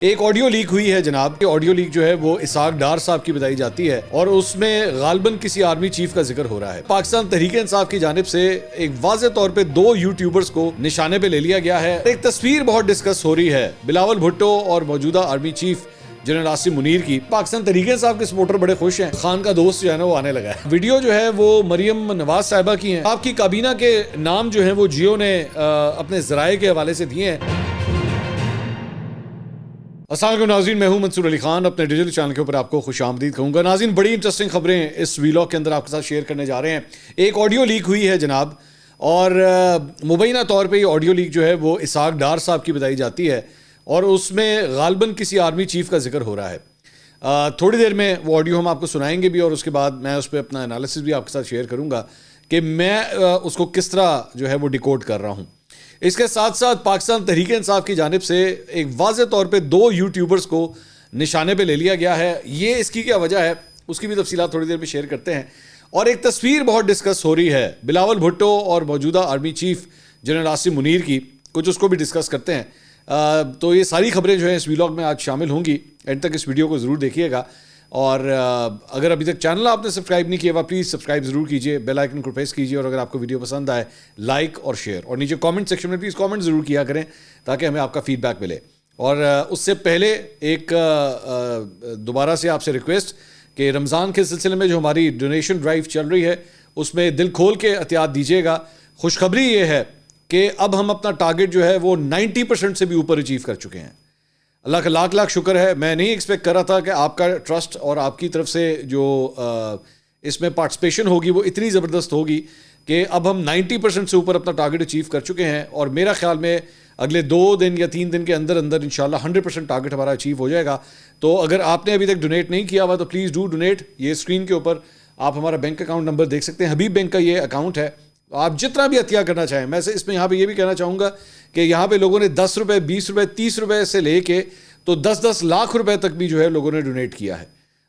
ایک audio leak ہوئی ہے جناب. آڈیو لیک جو ہے وہ اسحاق ڈار صاحب کی بتائی جاتی ہے اور اس میں غالباً کسی آرمی چیف کا ذکر ہو رہا ہے. پاکستان تحریک انصاف کی جانب سے ایک واضح طور پہ 2 یوٹیوبرز کو نشانے پہ لے لیا گیا ہے. ایک تصویر بہت ڈسکس ہو رہی ہے بلاول بھٹو اور موجودہ army chief general Asim Munir کی. پاکستان تحریک انصاف کے سپورٹر بڑے خوش ہیں. خان کا دوست جو ہے نا وہ آنے لگا ہے. ویڈیو جو ہے وہ مریم نواز صاحبہ کی ہیں. آپ کی کابینہ کے نام جو ہیں وہ جیو نے اپنے ذرائع کے حوالے سے دیے ہیں. السلام علیکم ناظرین، میں ہوں منصور علی خان. اپنے ڈیجیٹل چینل کے اوپر آپ کو خوش آمدید کہوں گا. ناظرین، بڑی انٹرسٹنگ خبریں اس ویلاگ کے اندر آپ کے ساتھ شیئر کرنے جا رہے ہیں. ایک آڈیو لیک ہوئی ہے جناب، اور مبینہ طور پہ یہ آڈیو لیک جو ہے وہ اسحاق ڈار صاحب کی بتائی جاتی ہے اور اس میں غالباً کسی آرمی چیف کا ذکر ہو رہا ہے. تھوڑی دیر میں وہ آڈیو ہم آپ کو سنائیں گے بھی، اور اس کے بعد میں اس پہ اپنا انالیسس بھی آپ کے ساتھ شیئر کروں گا کہ میں اس کو کس طرح جو ہے وہ ڈیکوڈ کر رہا ہوں. اس کے ساتھ ساتھ پاکستان تحریک انصاف کی جانب سے ایک واضح طور پہ 2 یوٹیوبرز کو نشانے پہ لے لیا گیا ہے. یہ اس کی کیا وجہ ہے اس کی بھی تفصیلات تھوڑی دیر میں شیئر کرتے ہیں. اور ایک تصویر بہت ڈسکس ہو رہی ہے بلاول بھٹو اور موجودہ army chief general Asim Munir کی، کچھ اس کو بھی ڈسکس کرتے ہیں. تو یہ ساری خبریں جو ہیں اس ویلاگ میں آج شامل ہوں گی. اینڈ تک اس ویڈیو کو ضرور دیکھیے گا. اور اگر ابھی تک چینل آپ نے سبسکرائب نہیں کیا ہوا پلیز سبسکرائب ضرور کیجیے، بیل آئکن کو پریس کیجیے، اور اگر آپ کو ویڈیو پسند آئے لائک اور شیئر، اور نیچے کامنٹ سیکشن میں پلیز کامنٹ ضرور کیا کریں تاکہ ہمیں آپ کا فیڈ بیک ملے. اور اس سے پہلے ایک دوبارہ سے آپ سے ریکویسٹ کہ رمضان کے سلسلے میں جو ہماری ڈونیشن ڈرائیو چل رہی ہے اس میں دل کھول کے عطیات دیجیے گا. خوشخبری یہ ہے کہ اب ہم اپنا ٹارگٹ جو ہے وہ 90% سے بھی اوپر اچیو کر چکے ہیں. اللہ کا لاکھ لاکھ شکر ہے. میں نہیں ایکسپیکٹ کر رہا تھا کہ آپ کا ٹرسٹ اور آپ کی طرف سے جو اس میں پارٹیسپیشن ہوگی وہ اتنی زبردست ہوگی کہ اب ہم 90% سے اوپر اپنا ٹارگٹ اچیو کر چکے ہیں. اور میرا خیال میں اگلے 2 دن یا 3 دن کے اندر اندر انشاءاللہ 100% ٹارگٹ ہمارا اچیو ہو جائے گا. تو اگر آپ نے ابھی تک ڈونیٹ نہیں کیا ہوا تو پلیز ڈو ڈونیٹ. یہ اسکرین کے اوپر آپ ہمارا بینک اکاؤنٹ نمبر دیکھ سکتے ہیں. حبیب بینک کا یہ اکاؤنٹ ہے. آپ جتنا بھی عطیہ کرنا چاہیں. میں اس میں یہاں پہ یہ بھی کہنا چاہوں گا کہ یہاں پہ لوگوں نے 10 روپے 20 روپے 30 روپے سے لے کے تو 10 لاکھ روپے تک بھی جو ہے لوگوں نے ڈونیٹ کیا ہے.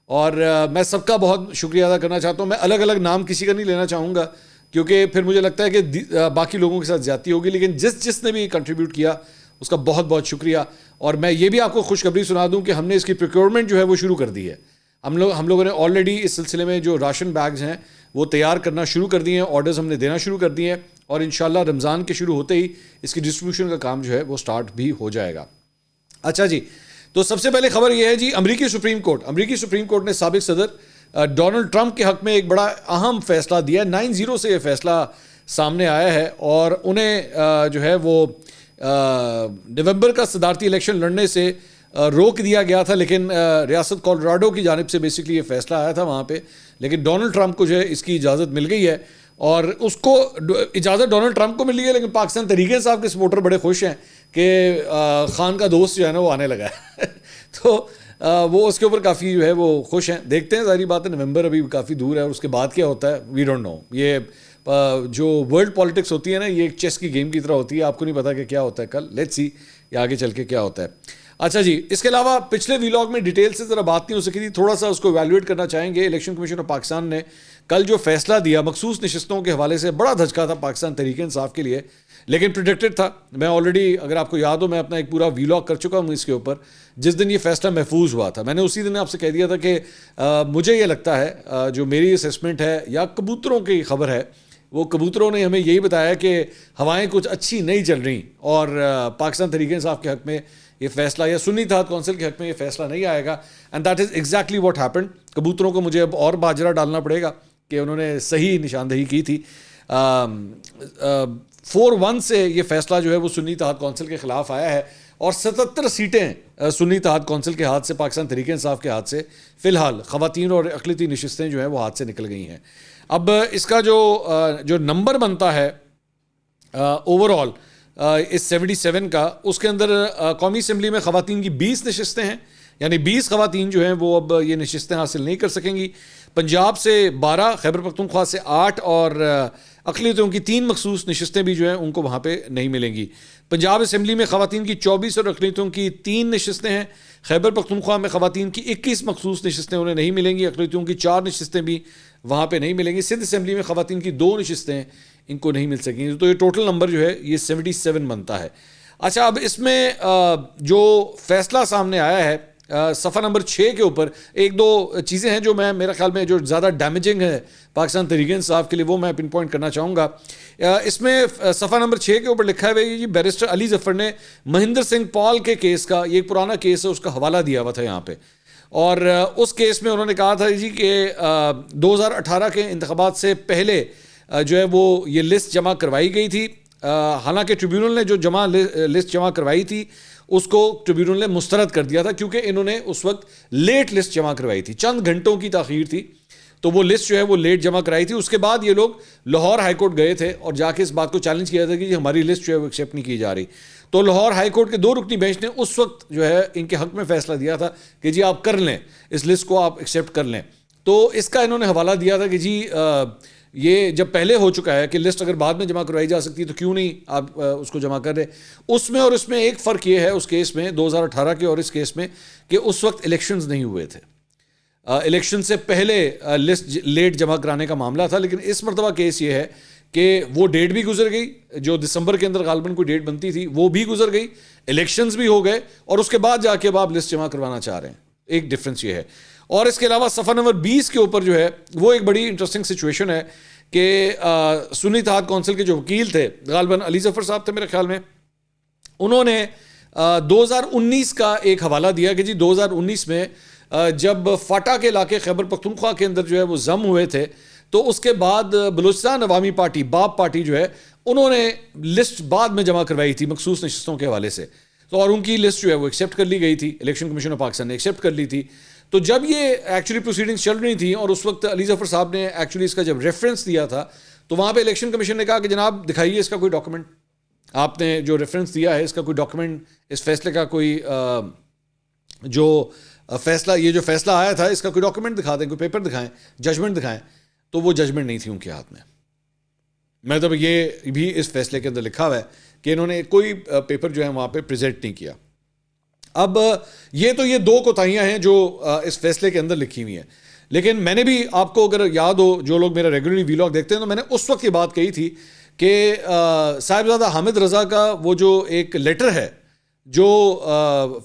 اور میں سب کا بہت شکریہ ادا کرنا چاہتا ہوں. میں الگ الگ نام کسی کا نہیں لینا چاہوں گا کیونکہ پھر مجھے لگتا ہے کہ باقی لوگوں کے ساتھ زیادتی ہوگی. لیکن جس نے بھی کنٹریبیوٹ کیا اس کا بہت بہت شکریہ. اور میں یہ بھی آپ کو خوشخبری سنا دوں کہ ہم نے اس کی پروکیورمنٹ جو ہے وہ شروع کر دی ہے. ہم لوگوں نے آلریڈی اس سلسلے میں جو راشن بیگز ہیں وہ تیار کرنا شروع کر دیے ہیں. آرڈرز ہم نے دینا شروع کر دیے ہیں اور انشاءاللہ رمضان کے شروع ہوتے ہی اس کی ڈسٹریبیوشن کا کام جو ہے وہ سٹارٹ بھی ہو جائے گا. اچھا جی، تو سب سے پہلے خبر یہ ہے جی، امریکی سپریم کورٹ نے سابق صدر ڈونلڈ ٹرمپ کے حق میں ایک بڑا اہم فیصلہ دیا ہے. 9-0 سے یہ فیصلہ سامنے آیا ہے اور انہیں جو ہے وہ نومبر کا صدارتی الیکشن لڑنے سے روک دیا گیا تھا. لیکن ریاست کولوراڈو کی جانب سے بیسکلی یہ فیصلہ آیا تھا وہاں پہ. لیکن ڈونلڈ ٹرمپ کو جو ہے اس کی اجازت مل گئی ہے، اور اس کو اجازت ڈونلڈ ٹرمپ کو ملی ہے. لیکن پاکستان تحریک انصاف کے سپورٹر بڑے خوش ہیں کہ خان کا دوست جو ہے نا وہ آنے لگا ہے. تو وہ اس کے اوپر کافی جو ہے وہ خوش ہیں. دیکھتے ہیں، ظاہری بات ہے نومبر ابھی کافی دور ہے اور اس کے بعد کیا ہوتا ہے وی ڈونٹ نو. یہ جو ورلڈ پالیٹکس ہوتی ہے نا یہ ایک چیس کی گیم کی طرح ہوتی ہے. آپ کو نہیں پتا کہ کیا ہوتا ہے کل. لیٹس سی یہ آگے چل کے کیا ہوتا ہے. اچھا جی، اس کے علاوہ پچھلے ویلاگ میں ڈیٹیل سے ذرا بات نہیں ہو سکی تھی، تھوڑا سا اس کو ایویلویٹ کرنا چاہیں گے. الیکشن کمیشن آف پاکستان نے کل جو فیصلہ دیا مخصوص نشستوں کے حوالے سے بڑا دھچکا تھا پاکستان تحریک انصاف کے لیے، لیکن پریڈکٹڈ تھا. میں آلریڈی اگر آپ کو یاد ہو میں اپنا ایک پورا ویلاگ کر چکا ہوں اس کے اوپر. جس دن یہ فیصلہ محفوظ ہوا تھا میں نے اسی دن آپ سے کہہ دیا تھا کہ مجھے یہ لگتا ہے جو میری اسیسمنٹ ہے یا کبوتروں کی خبر ہے، وہ کبوتروں نے ہمیں یہی بتایا کہ ہوائیں کچھ اچھی نہیں چل رہی اور پاکستان تحریک انصاف کے حق میں یہ فیصلہ یا سنی اتحاد کونسل کے حق میں یہ فیصلہ نہیں آئے گا. And that is exactly what happened. کبوتروں کو مجھے اب اور باجرہ ڈالنا پڑے گا کہ انہوں نے صحیح نشاندہی کی تھی. 4-1 سے یہ فیصلہ جو ہے وہ سنی اتحاد کونسل کے خلاف آیا ہے اور 77 سیٹیں سنی اتحاد کونسل کے ہاتھ سے پاکستان تحریک انصاف کے ہاتھ سے فی الحال خواتین اور اقلیتی نشستیں جو ہیں وہ ہاتھ سے نکل گئی ہیں. اب اس کا جو نمبر بنتا ہے اوور آل اس 77 کا، اس کے اندر قومی اسمبلی میں خواتین کی 20 نشستیں ہیں، یعنی 20 خواتین جو ہیں وہ اب یہ نشستیں حاصل نہیں کر سکیں گی. پنجاب سے 12، خیبر پختونخوا سے 8 اور اقلیتوں کی 3 مخصوص نشستیں بھی جو ہیں ان کو وہاں پہ نہیں ملیں گی. پنجاب اسمبلی میں خواتین کی 24 اور اقلیتوں کی 3 نشستیں ہیں. خیبر پختونخوا میں خواتین کی 21 مخصوص نشستیں انہیں نہیں ملیں گی. اقلیتوں کی 4 نشستیں بھی وہاں پہ نہیں ملیں گی. سندھ اسمبلی میں خواتین کی 2 نشستیں ان کو نہیں مل سکیں. تو یہ ٹوٹل نمبر جو ہے یہ 77 بنتا ہے. اچھا اب اس میں جو فیصلہ سامنے آیا ہے صفحہ نمبر 6 کے اوپر ایک دو چیزیں ہیں جو میرے خیال میں جو زیادہ ڈیمیجنگ ہے پاکستان تحریک انصاف کے لیے، وہ میں پن پوائنٹ کرنا چاہوں گا. اس میں صفحہ نمبر 6 کے اوپر لکھا ہے جی بیرسٹر علی ظفر نے مہندر سنگھ پال کے کیس کا، یہ ایک پرانا کیس ہے، اس کا حوالہ دیا ہوا تھا یہاں پہ، اور اس کیس میں انہوں نے کہا تھا جی کہ 2018 کے انتخابات سے پہلے جو ہے وہ یہ لسٹ جمع کروائی گئی تھی. حالانکہ ٹریبیونل نے جو لسٹ جمع کروائی تھی اس کو ٹریبیونل نے مسترد کر دیا تھا، کیونکہ انہوں نے اس وقت لیٹ لسٹ جمع کروائی تھی، چند گھنٹوں کی تاخیر تھی، تو وہ لسٹ جو ہے وہ لیٹ جمع کرائی تھی. اس کے بعد یہ لوگ لاہور ہائی کورٹ گئے تھے اور جا کے اس بات کو چیلنج کیا تھا کہ جی ہماری لسٹ جو ہے وہ ایکسیپٹ نہیں کی جا رہی. تو لاہور ہائی کورٹ کے 2 رکنی بینچ نے اس وقت جو ہے ان کے حق میں فیصلہ دیا تھا کہ جی آپ کر لیں، اس لسٹ کو آپ ایکسیپٹ کر لیں. تو اس کا انہوں نے حوالہ دیا تھا کہ جی یہ جب پہلے ہو چکا ہے کہ لسٹ اگر بعد میں جمع کروائی جا سکتی ہے تو کیوں نہیں آپ اس کو جمع کر رہے. اس میں اور اس میں ایک فرق یہ ہے اس کیس میں 2018 کے اور اس کیس میں کہ اس وقت الیکشنز نہیں ہوئے تھے، الیکشن سے پہلے لسٹ لیٹ جمع کرانے کا معاملہ تھا. لیکن اس مرتبہ کیس یہ ہے کہ وہ ڈیٹ بھی گزر گئی، جو دسمبر کے اندر غالباً کوئی ڈیٹ بنتی تھی وہ بھی گزر گئی، الیکشنز بھی ہو گئے، اور اس کے بعد جا کے اب آپ لسٹ جمع کروانا چاہ رہے ہیں. ایک ڈفرینس یہ ہے. اور اس کے علاوہ صفحہ نمبر 20 کے اوپر جو ہے وہ ایک بڑی انٹرسٹنگ سچویشن ہے کہ سنی اتحاد کونسل کے جو وکیل تھے غالباً علی ظفر صاحب تھے میرے خیال میں، انہوں نے 2019 کا ایک حوالہ دیا کہ جی 2019 میں جب فاٹا کے علاقے خیبر پختونخوا کے اندر جو ہے وہ ضم ہوئے تھے تو اس کے بعد بلوچستان عوامی پارٹی باپ پارٹی جو ہے انہوں نے لسٹ بعد میں جمع کروائی تھی مخصوص نشستوں کے حوالے سے، تو اور ان کی لسٹ جو ہے وہ ایکسیپٹ کر لی گئی تھی، الیکشن کمیشن آف پاکستان نے ایکسیپٹ کر لی تھی. تو جب یہ ایکچولی پروسیڈنگز چل رہی تھیں اور اس وقت علی ظفر صاحب نے ایکچولی اس کا جب ریفرنس دیا تھا تو وہاں پہ الیکشن کمیشن نے کہا کہ جناب دکھائیے اس کا کوئی ڈاکومنٹ، آپ نے جو ریفرنس دیا ہے اس کا کوئی ڈاکومنٹ، اس فیصلے کا کوئی جو فیصلہ، یہ جو فیصلہ آیا تھا اس کا کوئی ڈاکومنٹ دکھا دیں، کوئی پیپر دکھائیں، ججمنٹ دکھائیں. تو وہ ججمنٹ نہیں تھی ان کے ہاتھ میں. مطلب یہ بھی اس فیصلے کے اندر لکھا ہوا ہے کہ انہوں نے کوئی پیپر جو ہے وہاں پہ پریزنٹ نہیں کیا. اب یہ تو یہ 2 کوتاہیاں ہیں جو اس فیصلے کے اندر لکھی ہوئی ہیں. لیکن میں نے بھی آپ کو اگر یاد ہو، جو لوگ میرا ریگولرلی ویلاگ دیکھتے ہیں، تو میں نے اس وقت یہ بات کہی تھی کہ صاحبزادہ حامد رضا کا وہ جو ایک لیٹر ہے جو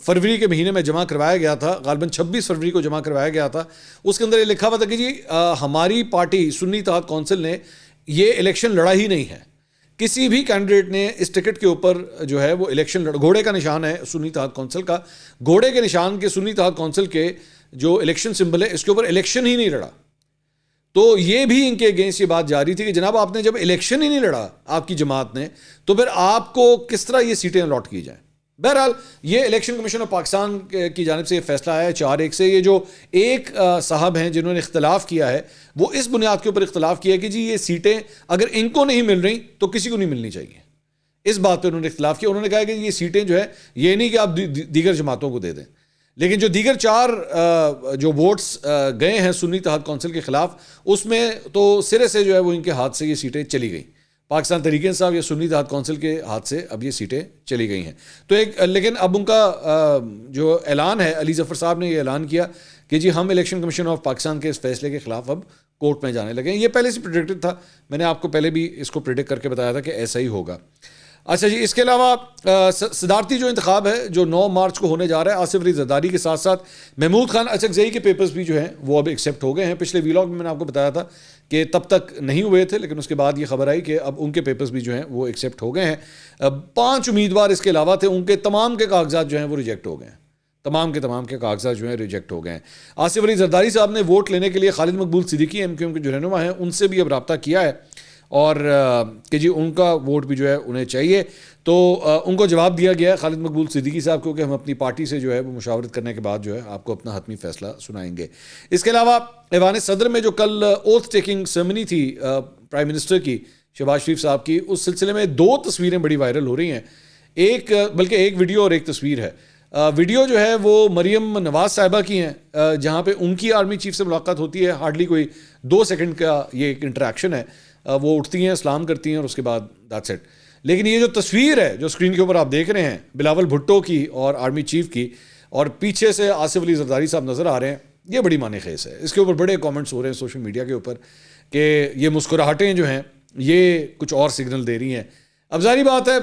فروری کے مہینے میں جمع کروایا گیا تھا، غالباً 26 فروری کو جمع کروایا گیا تھا، اس کے اندر یہ لکھا ہوا تھا کہ جی ہماری پارٹی سنی اتحاد کونسل نے یہ الیکشن لڑا ہی نہیں ہے، کسی بھی کینڈیڈیٹ نے اس ٹکٹ کے اوپر جو ہے وہ الیکشن گھوڑے کا نشان ہے سنی اتحاد کونسل کا، گھوڑے کے نشان کے سنی اتحاد کونسل کے جو الیکشن سمبل ہے اس کے اوپر الیکشن ہی نہیں لڑا. تو یہ بھی ان کے اگینسٹ یہ بات جاری تھی کہ جناب آپ نے جب الیکشن ہی نہیں لڑا آپ کی جماعت نے تو پھر آپ کو کس طرح یہ سیٹیں الاٹ کی جائیں. بہرحال یہ الیکشن کمیشن آف پاکستان کی جانب سے یہ فیصلہ آیا ہے 4-1 سے. یہ جو ایک صاحب ہیں جنہوں نے اختلاف کیا ہے وہ اس بنیاد کے اوپر اختلاف کیا ہے کہ جی یہ سیٹیں اگر ان کو نہیں مل رہی تو کسی کو نہیں ملنی چاہیے. اس بات پہ انہوں نے اختلاف کیا. انہوں نے کہا کہ یہ سیٹیں جو ہے یہ نہیں کہ آپ دیگر جماعتوں کو دے دیں، لیکن جو دیگر 4 جو ووٹس گئے ہیں سنی اتحاد کونسل کے خلاف اس میں تو سرے سے جو ہے وہ ان کے ہاتھ سے یہ سیٹیں چلی گئیں. پاکستان تحریک انصاف یا سنی اتحاد کونسل کے ہاتھ سے اب یہ سیٹیں چلی گئی ہیں. تو لیکن اب ان کا جو اعلان ہے، علی ظفر صاحب نے یہ اعلان کیا کہ جی ہم الیکشن کمیشن آف پاکستان کے اس فیصلے کے خلاف اب کورٹ میں جانے لگے ہیں. یہ پہلے سے پریڈکٹڈ تھا، میں نے آپ کو پہلے بھی اس کو پریڈکٹ کر کے بتایا تھا کہ ایسا ہی ہوگا. اچھا جی، اس کے علاوہ صدارتی جو انتخاب ہے جو 9 مارچ کو ہونے جا رہا ہے، آصف علی زرداری کے ساتھ ساتھ محمود خان اچکزئی کے پیپرز بھی جو ہیں وہ اب ایکسیپٹ ہو گئے ہیں. پچھلے ویلاگ میں نے آپ کو بتایا تھا کہ تب تک نہیں ہوئے تھے، لیکن اس کے بعد یہ خبر آئی کہ اب ان کے پیپرز بھی جو ہیں وہ ایکسیپٹ ہو گئے ہیں. 5 امیدوار اس کے علاوہ تھے، ان کے تمام کے کاغذات جو ہیں وہ ریجیکٹ ہو گئے ہیں، تمام کے کاغذات جو ہیں ریجیکٹ ہو گئے ہیں. آصف علی زرداری صاحب نے ووٹ لینے کے لیے خالد مقبول صدیقی ایم کیو ایم کے جو رہنما ہیں ان سے بھی اب رابطہ کیا ہے اور کہ جی ان کا ووٹ بھی جو ہے انہیں چاہیے. تو ان کو جواب دیا گیا ہے خالد مقبول صدیقی صاحب کو کہ ہم اپنی پارٹی سے جو ہے وہ مشاورت کرنے کے بعد جو ہے آپ کو اپنا حتمی فیصلہ سنائیں گے. اس کے علاوہ ایوان صدر میں جو کل اوتھ ٹیکنگ سرمنی تھی پرائم منسٹر کی شہباز شریف صاحب کی، اس سلسلے میں 2 تصویریں بڑی وائرل ہو رہی ہیں، بلکہ ایک ویڈیو اور ایک تصویر ہے. ویڈیو جو ہے وہ مریم نواز صاحبہ کی ہیں جہاں پہ ان کی آرمی چیف سے ملاقات ہوتی ہے، ہارڈلی کوئی 2 سیکنڈ کا یہ ایک انٹریکشن ہے. وہ اٹھتی ہیں، سلام کرتی ہیں اور اس کے بعد دیٹس اٹ. لیکن یہ جو تصویر ہے جو اسکرین کے اوپر آپ دیکھ رہے ہیں بلاول بھٹو کی اور آرمی چیف کی، اور پیچھے سے آصف علی زرداری صاحب نظر آ رہے ہیں، یہ بڑی معنی خیز ہے. اس کے اوپر بڑے کامنٹس ہو رہے ہیں سوشل میڈیا کے اوپر کہ یہ مسکراہٹیں جو ہیں یہ کچھ اور سگنل دے رہی ہیں. اب ظاہری بات ہے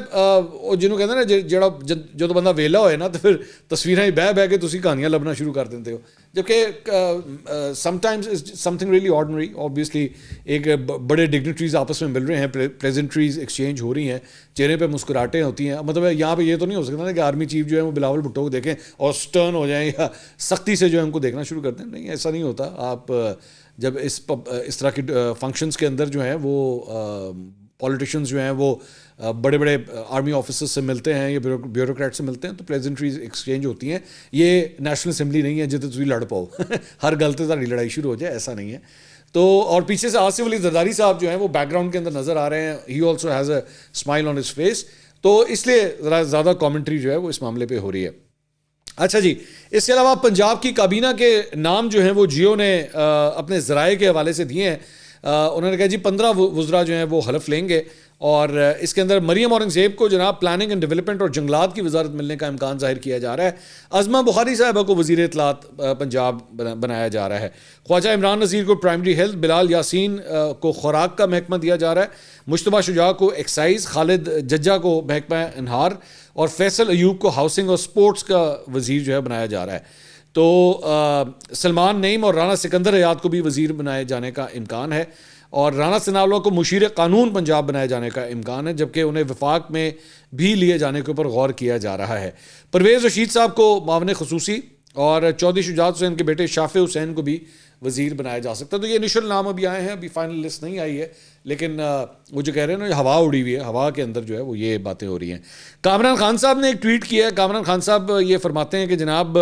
جنہوں کہتے ہیں نا جڑا جو تو بندہ ویلا ہوئے نا تو پھر تصویریں بہ بہ کے تسی کہانیاں لبنا شروع کر دیتے ہو. جبکہ some times some thing really ordinary obviously ایک بڑے ڈگنیٹریز آپس میں مل رہے ہیں, پریزنٹریز ایکسچینج ہو رہی ہیں, چہرے پہ مسکراہٹیں ہوتی ہیں. مطلب یہاں پہ یہ تو نہیں ہو سکتا نا کہ آرمی چیف جو ہے وہ بلاول بھٹو کو دیکھیں اور سٹرن ہو جائیں یا سختی سے جو ہے ان کو دیکھنا شروع کر دیں. نہیں, ایسا نہیں ہوتا. آپ جب اس طرح کی فنکشنز کے اندر جو ہیں وہ پولیٹیشینز جو ہیں وہ بڑے بڑے آرمی آفیسر سے ملتے ہیں یا بیوروکریٹ سے ملتے ہیں تو پریزنٹریز ایکسچینج ہوتی ہیں. یہ نیشنل اسمبلی نہیں ہے جتنے تھی لڑ پاؤ ہر گل سے تاری لڑائی شروع ہو جائے, ایسا نہیں ہے. تو اور پیچھے سے آصف علی زرداری صاحب جو ہیں وہ بیک گراؤنڈ کے اندر نظر آ رہے ہیں. He also has a smile on his face. تو اس لیے ذرا زیادہ کامنٹری جو ہے وہ اس معاملے پہ ہو رہی ہے. اچھا جی, اس کے علاوہ پنجاب کی کابینہ کے نام جو ہیں وہ جیو نے اپنے ذرائع کے حوالے سے دیے ہیں. انہوں نے کہا جی 15 وزراء جو ہیں وہ حلف لیں گے, اور اس کے اندر مریم اورنگزیب کو جناب پلاننگ اینڈ ڈیولپمنٹ اور جنگلات کی وزارت ملنے کا امکان ظاہر کیا جا رہا ہے. عظمہ بخاری صاحبہ کو وزیر اطلاعات پنجاب بنایا جا رہا ہے. خواجہ عمران نذیر کو پرائمری ہیلتھ, بلال یاسین کو خوراک کا محکمہ دیا جا رہا ہے, مشتبہ شجاع کو ایکسائز, خالد ججا کو محکمہ انہار اور فیصل ایوب کو ہاؤسنگ اور سپورٹس کا وزیر جو ہے بنایا جا رہا ہے. تو سلمان نعیم اور رانا سکندر حیات کو بھی وزیر بنائے جانے کا امکان ہے, اور رانا ثناءاللہ کو مشیر قانون پنجاب بنائے جانے کا امکان ہے, جبکہ انہیں وفاق میں بھی لیے جانے کے اوپر غور کیا جا رہا ہے. پرویز رشید صاحب کو معاون خصوصی اور چودھری شجاعت حسین کے بیٹے شافع حسین کو بھی وزیر بنایا جا سکتا ہے. تو یہ انیشل نام ابھی آئے ہیں, ابھی فائنل لسٹ نہیں آئی ہے, لیکن وہ جو کہہ رہے ہیں نا ہوا اڑی ہوئی ہے, ہوا کے اندر جو ہے وہ یہ باتیں ہو رہی ہیں. کامران خان صاحب نے ایک ٹویٹ کیا ہے. کامران خان صاحب یہ فرماتے ہیں کہ جناب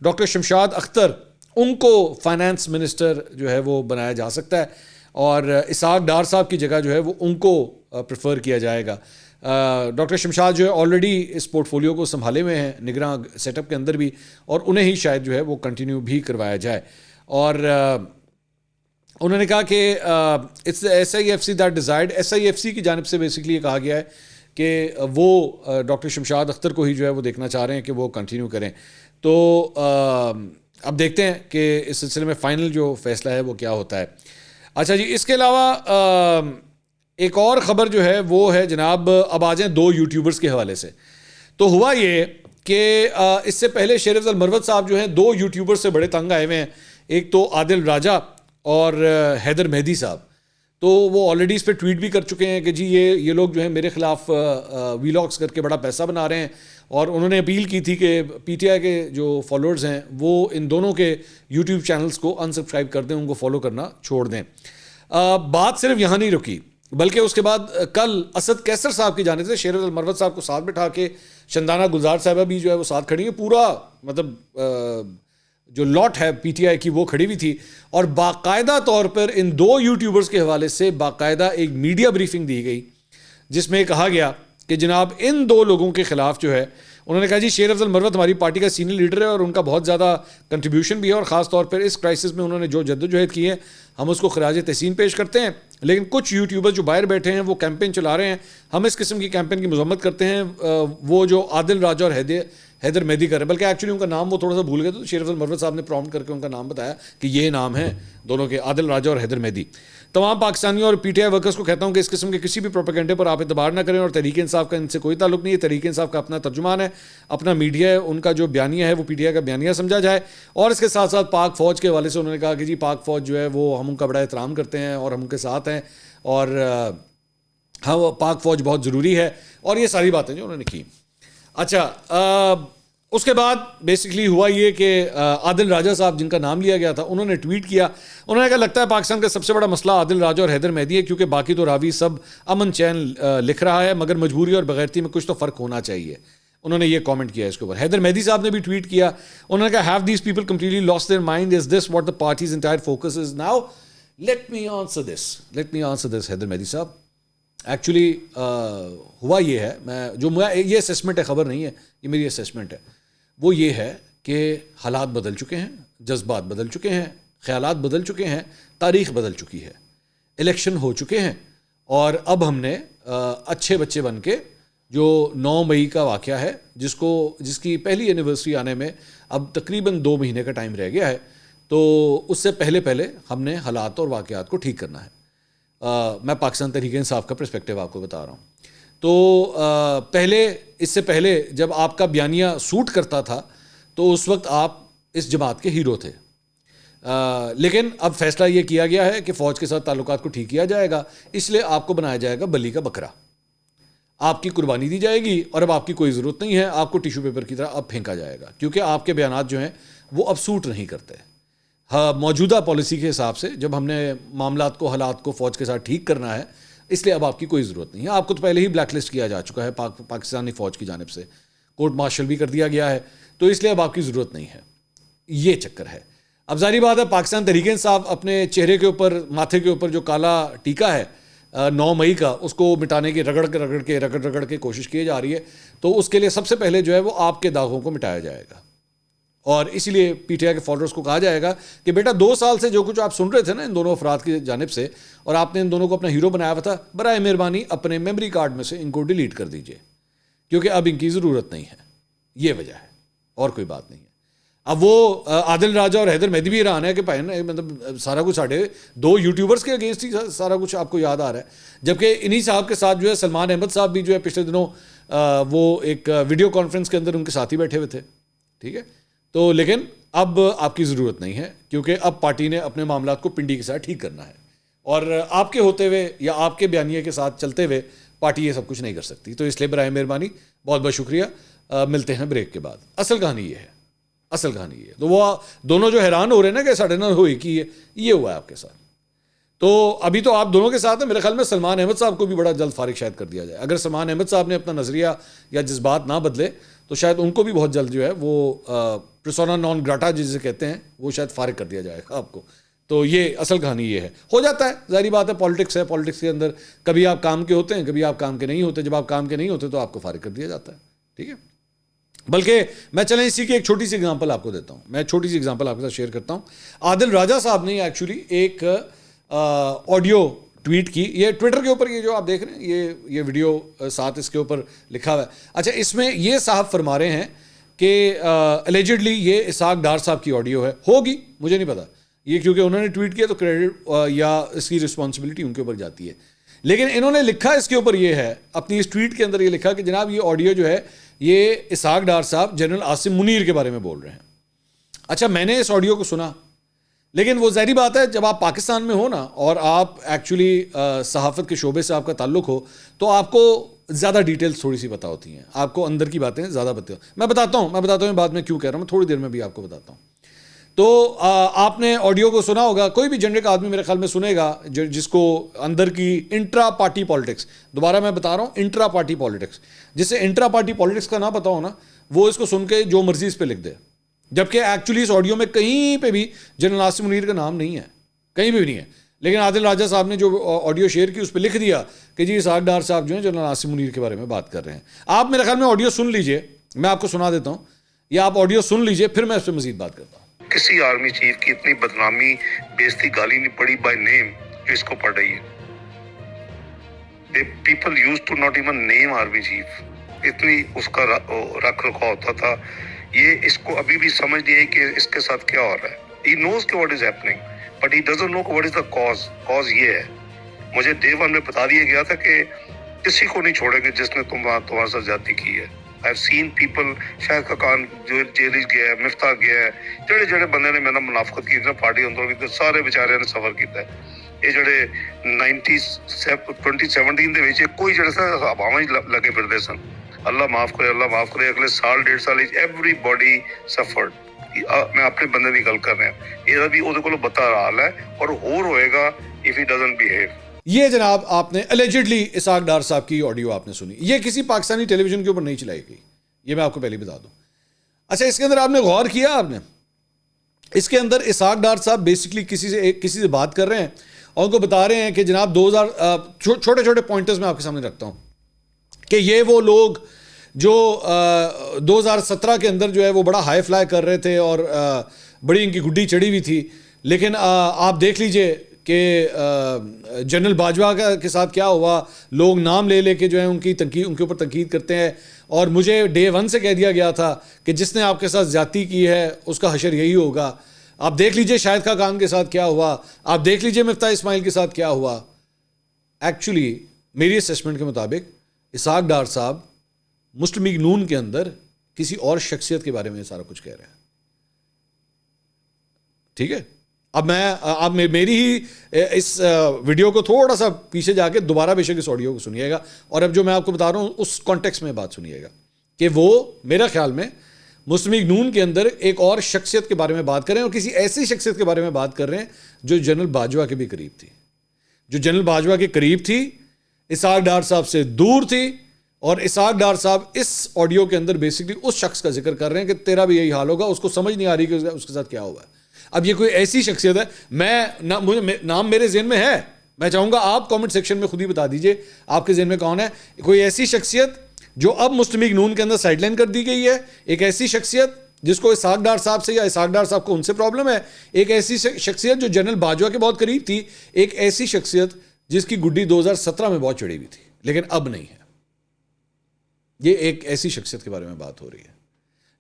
ڈاکٹر شمشاد اختر ان کو فائنانس منسٹر جو ہے وہ بنایا جا سکتا ہے, اور اسحاق ڈار صاحب کی جگہ جو ہے وہ ان کو پریفر کیا جائے گا. ڈاکٹر شمشاد جو ہے آلریڈی اس پورٹ فولیو کو سنبھالے ہوئے ہیں نگراں سیٹ اپ کے اندر بھی, اور انہیں ہی شاید جو ہے وہ کنٹینیو بھی کروایا جائے. اور انہوں نے کہا کہ it's S I F C that desired, S I F C کی جانب سے بیسکلی یہ کہا گیا ہے کہ وہ ڈاکٹر شمشاد اختر کو ہی جو ہے وہ دیکھنا چاہ رہے ہیں کہ وہ کنٹینیو کریں. تو اب دیکھتے ہیں کہ اس سلسلے میں فائنل جو فیصلہ ہے وہ کیا ہوتا ہے. اچھا جی, اس کے علاوہ ایک اور خبر جو ہے وہ ہے جناب, اب آ جائیں 2 یوٹیوبرز کے حوالے سے. تو ہوا یہ کہ اس سے پہلے شیر افضل مروت صاحب جو ہیں 2 یوٹیوبر سے بڑے تنگ آئے ہوئے ہیں, ایک تو عادل راجہ اور حیدر مہدی صاحب. تو وہ آلریڈی اس پہ ٹویٹ بھی کر چکے ہیں کہ جی یہ لوگ جو ہیں میرے خلاف ویلاگس کر کے بڑا پیسہ بنا رہے ہیں, اور انہوں نے اپیل کی تھی کہ پی ٹی آئی کے جو فالوورز ہیں وہ ان دونوں کے یوٹیوب چینلز کو انسبسکرائب کر دیں, ان کو فالو کرنا چھوڑ دیں. بات صرف یہاں نہیں رکی, بلکہ اس کے بعد کل اسد کیسر صاحب کی جانب سے شیر افضل مروت صاحب کو ساتھ بٹھا کے شندانہ گلزار صاحبہ بھی جو ہے وہ ساتھ کھڑی ہیں. پورا مطلب جو لاٹ ہے پی ٹی آئی کی وہ کھڑی ہوئی تھی, اور باقاعدہ طور پر ان 2 یوٹیوبرز کے حوالے سے باقاعدہ ایک میڈیا بریفنگ دی گئی, جس میں کہا گیا کہ جناب ان 2 لوگوں کے خلاف جو ہے, انہوں نے کہا جی شیر افضل مروت ہماری پارٹی کا سینئر لیڈر ہے اور ان کا بہت زیادہ کنٹریبیوشن بھی ہے, اور خاص طور پر اس کرائسس میں انہوں نے جو جدوجہد کی ہے ہم اس کو خراج تحسین پیش کرتے ہیں. لیکن کچھ یوٹیوبر جو باہر بیٹھے ہیں وہ کیمپین چلا رہے ہیں, ہم اس قسم کی کیمپین کی مذمت کرتے ہیں. وہ جو عادل راجہ اور حیدر مہدی کر رہے ہیں, بلکہ ایکچولی ان کا نام وہ تھوڑا سا بھول گئے, تو شیر افضل مروت صاحب نے پرومپٹ کر کے ان کا نام بتایا کہ یہ نام ہے دونوں کے, عادل راجہ اور حیدر مہدی. تمام پاکستانیوں اور پی ٹی آئی ورکرز کو کہتا ہوں کہ اس قسم کے کسی بھی پروپیگنڈے پر آپ اعتبار نہ کریں, اور تحریک انصاف کا ان سے کوئی تعلق نہیں ہے. تحریک انصاف کا اپنا ترجمان ہے, اپنا میڈیا ہے, ان کا جو بیانیہ ہے وہ پی ٹی آئی کا بیانیہ سمجھا جائے. اور اس کے ساتھ ساتھ پاک فوج کے حوالے سے انہوں نے کہا کہ جی پاک فوج جو ہے وہ ہم ان کا بڑا احترام کرتے ہیں اور ہم ان کے ساتھ ہیں, اور ہاں پاک فوج بہت ضروری ہے, اور یہ ساری باتیں جو انہوں نے کی. اچھا, اس کے بعد بیسکلی ہوا یہ کہ عادل راجہ صاحب جن کا نام لیا گیا تھا انہوں نے ٹویٹ کیا. انہوں نے کہا لگتا ہے پاکستان کا سب سے بڑا مسئلہ عادل راجہ اور حیدر مہدی ہے, کیونکہ باقی تو راوی سب امن چین لکھ رہا ہے, مگر مجبوری اور بغیرتی میں کچھ تو فرق ہونا چاہیے. انہوں نے یہ کامنٹ کیا اس کے اوپر. حیدر مہدی صاحب نے بھی ٹویٹ کیا, انہوں نے کہا have these people completely lost their mind, is this what the parties entire focus is now, let me answer this. Haider Mahdi صاحب ایکچولی ہوا یہ ہے, یہ اسیسمنٹ ہے, خبر نہیں ہے, یہ میری اسیسمنٹ ہے. وہ یہ ہے کہ حالات بدل چکے ہیں, جذبات بدل چکے ہیں, خیالات بدل چکے ہیں, تاریخ بدل چکی ہے, الیکشن ہو چکے ہیں, اور اب ہم نے اچھے بچے بن کے جو 9 مئی کا واقعہ ہے جس کی پہلی اینیورسری آنے میں اب تقریباً 2 مہینے کا ٹائم رہ گیا ہے, تو اس سے پہلے ہم نے حالات اور واقعات کو ٹھیک کرنا ہے. میں پاکستان تحریک انصاف کا پرسپیکٹیو آپ کو بتا رہا ہوں. تو پہلے اس سے پہلے جب آپ کا بیانیہ سوٹ کرتا تھا تو اس وقت آپ اس جماعت کے ہیرو تھے، لیکن اب فیصلہ یہ کیا گیا ہے کہ فوج کے ساتھ تعلقات کو ٹھیک کیا جائے گا، اس لیے آپ کو بنایا جائے گا بلی کا بکرا، آپ کی قربانی دی جائے گی اور اب آپ کی کوئی ضرورت نہیں ہے، آپ کو ٹیشو پیپر کی طرح اب پھینکا جائے گا، کیونکہ آپ کے بیانات جو ہیں وہ اب سوٹ نہیں کرتے۔ ہاں، موجودہ پالیسی کے حساب سے جب ہم نے معاملات کو، حالات کو فوج کے ساتھ ٹھیک کرنا ہے، اس لیے اب آپ کی کوئی ضرورت نہیں ہے۔ آپ کو تو پہلے ہی بلیک لسٹ کیا جا چکا ہے پاکستانی فوج کی جانب سے، کورٹ مارشل بھی کر دیا گیا ہے، تو اس لیے اب آپ کی ضرورت نہیں ہے۔ یہ چکر ہے۔ اب ظاہری بات ہے پاکستان تحریک انصاف اپنے چہرے کے اوپر، ماتھے کے اوپر جو کالا ٹیکا ہے 9 مئی کا، اس کو مٹانے کی رگڑ کے کوشش کی جا رہی ہے، تو اس کے لیے سب سے پہلے جو ہے وہ آپ کے داغوں کو مٹایا جائے گا، اور اسی لیے پی ٹی آئی کے فالوورز کو کہا جائے گا کہ بیٹا 2 سال سے جو کچھ آپ سن رہے تھے نا ان دونوں افراد کی جانب سے، اور آپ نے ان دونوں کو اپنا ہیرو بنایا ہوا تھا، برائے مہربانی اپنے میموری کارڈ میں سے ان کو ڈیلیٹ کر دیجئے، کیونکہ اب ان کی ضرورت نہیں ہے۔ یہ وجہ ہے، اور کوئی بات نہیں ہے۔ اب وہ عادل راجہ اور حیدر مہدی بھی حیران ہے کہ بھائی مطلب سارا کچھ ساڑھے 2 یوٹیوبرز کے اگینسٹ ہی سارا کچھ آپ کو یاد آ رہا ہے، جبکہ انہی صاحب کے ساتھ جو ہے سلمان احمد صاحب بھی جو ہے پچھلے دنوں وہ ایک ویڈیو کانفرنس کے اندر ان کے ساتھ ہی بیٹھے ہوئے تھے، ٹھیک ہے۔ تو لیکن اب آپ کی ضرورت نہیں ہے، کیونکہ اب پارٹی نے اپنے معاملات کو پنڈی کے ساتھ ٹھیک کرنا ہے، اور آپ کے ہوتے ہوئے یا آپ کے بیانیے کے ساتھ چلتے ہوئے پارٹی یہ سب کچھ نہیں کر سکتی۔ تو اس لیے برائے مہربانی بہت بہت شکریہ، ملتے ہیں بریک کے بعد۔ اصل کہانی یہ ہے، اصل کہانی یہ ہے۔ تو وہ دونوں جو حیران ہو رہے ہیں نا کہ ساڑھے 9 ہوئی کی یہ ہوا ہے آپ کے ساتھ، تو ابھی تو آپ دونوں کے ساتھ ہیں، میرے خیال میں سلمان احمد صاحب کو بھی بڑا جلد فارغ شاید کر دیا جائے۔ اگر سلمان احمد صاحب نے اپنا نظریہ یا جذبات نہ بدلے تو شاید ان کو بھی بہت جلد جو ہے وہ پرسونا نان گراٹا جسے کہتے ہیں وہ شاید فارغ کر دیا جائے گا آپ کو۔ تو یہ اصل کہانی یہ ہے، ہو جاتا ہے، ظاہری بات ہے، پالیٹکس ہے، پالیٹکس کے اندر کبھی آپ کام کے ہوتے ہیں، کبھی آپ کام کے نہیں ہوتے، جب آپ کام کے نہیں ہوتے تو آپ کو فارغ کر دیا جاتا ہے، ٹھیک ہے۔ بلکہ میں چلیں اسی کی ایک چھوٹی سی اگزامپل آپ کو دیتا ہوں، میں چھوٹی سی اگزامپل آپ کے ساتھ شیئر کرتا ہوں۔ عادل راجہ صاحب نے ایکچولی ایک آڈیو ٹویٹ کی، یہ ٹویٹر کے اوپر یہ جو آپ دیکھ رہے ہیں یہ ویڈیو ساتھ اس کے اوپر لکھا ہوا ہے۔ اچھا، اس میں یہ صاحب فرما رہے ہیں کہ الیجڈلی یہ اسحاق ڈار صاحب کی آڈیو ہے، ہوگی مجھے نہیں پتا یہ، کیونکہ انہوں نے ٹویٹ کیا تو کریڈٹ یا اس کی رسپانسبلٹی ان کے اوپر جاتی ہے، لیکن انہوں نے لکھا اس کے اوپر یہ ہے، اپنی اس ٹویٹ کے اندر یہ لکھا کہ جناب یہ آڈیو جو ہے یہ اسحاق ڈار صاحب جنرل عاصم منیر کے بارے میں بول رہے ہیں۔ اچھا، میں نے اس آڈیو کو سنا، لیکن وہ ظاہری بات ہے جب آپ پاکستان میں ہو نا اور آپ ایکچولی صحافت کے شعبے سے آپ کا تعلق ہو تو آپ کو زیادہ ڈیٹیلز تھوڑی سی پتہ ہوتی ہیں، آپ کو اندر کی باتیں زیادہ پتہ ہوتی ہیں۔ میں بتاتا ہوں بعد میں کیوں کہہ رہا ہوں، میں تھوڑی دیر میں بھی آپ کو بتاتا ہوں۔ تو آپ نے آڈیو کو سنا ہوگا، کوئی بھی جنرک آدمی میرے خیال میں سنے گا جس کو اندر کی انٹرا پارٹی پالیٹکس، دوبارہ میں بتا رہا ہوں انٹرا پارٹی پالیٹکس، جسے انٹرا پارٹی پالیٹکس کا نہ پتہ ہو نا وہ اس کو سن کے جو مرضی اس پہ لکھ دے، جبکہ ایکچولی اس آڈیو میں کہیں پہ بھی جنرل عاصم منیر کا نام نہیں ہے، کہیں بھی نہیں ہے، لیکن عادل راجہ صاحب نے جو آڈیو شیئر کی اس پہ لکھ دیا کہ جی اسحاق ڈار صاحب جو ہیں جنرل عاصم منیر کے بارے میں بات کر رہے ہیں۔ آپ میرے خیال میں آڈیو سن لیجئے، میں آپ کو سنا دیتا ہوں، یا آپ آڈیو سن لیجئے پھر میں اس پہ مزید بات کرتا ہوں۔ کسی آرمی چیف کی اتنی بدنامی، بےزتی، گالی نہیں پڑی بائی نیم جو اس کو پڑ رہی ہے۔ People used to not even name army chief, اتنی اس کا رکھ رکھا ہوتا تھا۔ یہ اس کو ابھی بھی سمجھ نہیں ہے کہ اس کے ساتھ کیا ہو رہا ہے۔ ہی نوز کہ what is happening but he doesn't know what is the cause یہ ہے۔ مجھے ڈے 1 میں بتا دیا گیا تھا کہ کسی کو نہیں چھوڑیں گے جس نے تمہارے ساتھ زیادتی کی ہے۔ I've seen people، Shahid Khaqan جو جیل گیا ہے، مفتاح گیا ہے، جڑے بندے نے میرا منافقت کی پارٹی اندر کی سارے بیچارے نے سفر کیتا ہے۔ یہ جڑے 2017 دے وچ کوئی جڑے سا ہواواں لگے پھردے سن، اللہ معاف کرے اگلے سال 1.5 سال ایوری باڈی سفرڈ۔ میں اپنے بندے کی گل کر رہا ہوں، یہ بھی وہ کو بتا حال ہے اور ہوئے گا if he doesn't behave۔ یہ جناب آپ نے الیجڈلی اسحاق ڈار صاحب کی آڈیو آپ نے سنی، یہ کسی پاکستانی ٹیلی ویژن کے اوپر نہیں چلائی گئی، یہ میں آپ کو پہلے بتا دوں۔ اچھا، اس کے اندر آپ نے غور کیا، آپ نے اس کے اندر اسحاق ڈار صاحب بیسکلی کسی سے بات کر رہے ہیں اور ان کو بتا رہے ہیں کہ جناب 2000 چھوٹے پوائنٹرز میں آپ کے سامنے رکھتا ہوں کہ یہ وہ لوگ جو 2017 کے اندر جو ہے وہ بڑا ہائی فلائی کر رہے تھے اور بڑی ان کی گڈی چڑھی ہوئی تھی، لیکن آپ دیکھ لیجئے کہ جنرل باجوہ کے ساتھ کیا ہوا، لوگ نام لے کے جو ہے ان کے اوپر تنقید کرتے ہیں، اور مجھے ڈے 1 سے کہہ دیا گیا تھا کہ جس نے آپ کے ساتھ زیادتی کی ہے اس کا حشر یہی ہوگا۔ آپ دیکھ لیجئے شاہد خاقان کے ساتھ کیا ہوا، آپ دیکھ لیجئے مفتاح اسماعیل کے ساتھ کیا ہوا۔ ایکچولی میری اسیسمنٹ کے مطابق اسحاق ڈار صاحب مسلم لیگ نون کے اندر کسی اور شخصیت کے بارے میں سارا کچھ کہہ رہے ہیں. ٹھیک ہے, اب میری ہی اس ویڈیو کو تھوڑا سا پیچھے جا کے دوبارہ بے شک اس آڈیو کو سنیے گا, اور اب جو میں آپ کو بتا رہا ہوں اس کانٹیکس میں بات سنیے گا کہ وہ میرا خیال میں مسلم لیگ نون کے اندر ایک اور شخصیت کے بارے میں بات کر رہے ہیں, اور کسی ایسی شخصیت کے بارے میں بات کر رہے ہیں جو جنرل باجوہ کے بھی قریب تھی, جو جنرل باجوہ کے قریب تھی, اسحاق ڈار صاحب سے دور تھی. اور اسحاق ڈار صاحب اس آڈیو کے اندر بیسکلی اس شخص کا ذکر کر رہے ہیں کہ تیرا بھی یہی حال ہوگا, اس کو سمجھ نہیں آ رہی کہ اس کے ساتھ کیا ہوا ہے. اب یہ کوئی ایسی شخصیت ہے, مجھے نام میرے ذہن میں ہے, میں چاہوں گا آپ کامنٹ سیکشن میں خود ہی بتا دیجئے آپ کے ذہن میں کون ہے. کوئی ایسی شخصیت جو اب مسلم لیگ نون کے اندر سائڈ لائن کر دی گئی ہے, ایک ایسی شخصیت جس کو اسحاق ڈار صاحب سے یا اسحاق ڈار صاحب کو ان سے پرابلم ہے, ایک ایسی شخصیت جو جنرل باجوہ کے بہت قریب تھی, ایک ایسی شخصیت جس کی گڈی 2017 میں بہت چڑھی ہوئی تھی لیکن اب نہیں ہے. یہ ایک ایسی شخصیت کے بارے میں بات ہو رہی ہے.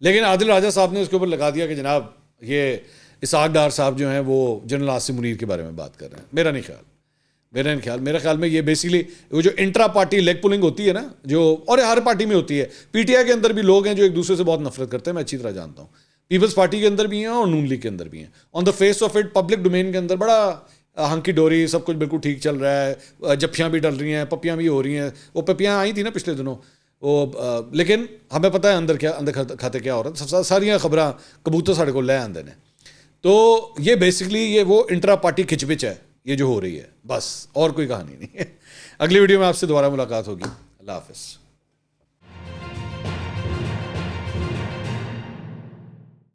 لیکن عادل راجہ صاحب نے اس کے اوپر لگا دیا کہ جناب یہ اسحاق ڈار صاحب جو ہیں وہ جنرل عاصم منیر کے بارے میں بات کر رہے ہیں. میرا خیال میں یہ بیسیکلی وہ جو انٹرا پارٹی لیگ پولنگ ہوتی ہے نا, جو اور ہر پارٹی میں ہوتی ہے, پی ٹی آئی کے اندر بھی لوگ ہیں جو ایک دوسرے سے بہت نفرت کرتے ہیں, میں اچھی طرح جانتا ہوں. پیپلز پارٹی کے اندر بھی ہیں اور نون لیگ کے اندر بھی ہیں. On the face of it public domain کے اندر بڑا ہنکی ڈوری سب کچھ بالکل ٹھیک چل رہا ہے, جپھیاں بھی ڈل رہی ہیں, پپیاں بھی ہو رہی ہیں. وہ پپیاں آئی تھیں نا پچھلے دنوں وہ, لیکن ہمیں پتہ ہے اندر کھاتے کیا ہو رہا ہے, ساریاں خبراں کبوتر ساڑے کو لے آندے نے. تو یہ بیسکلی یہ وہ انٹرا پارٹی کھچ پچ ہے یہ جو ہو رہی ہے, بس اور کوئی کہانی نہیں ہے. اگلی ویڈیو میں آپ سے دوبارہ ملاقات ہوگی. اللہ حافظ.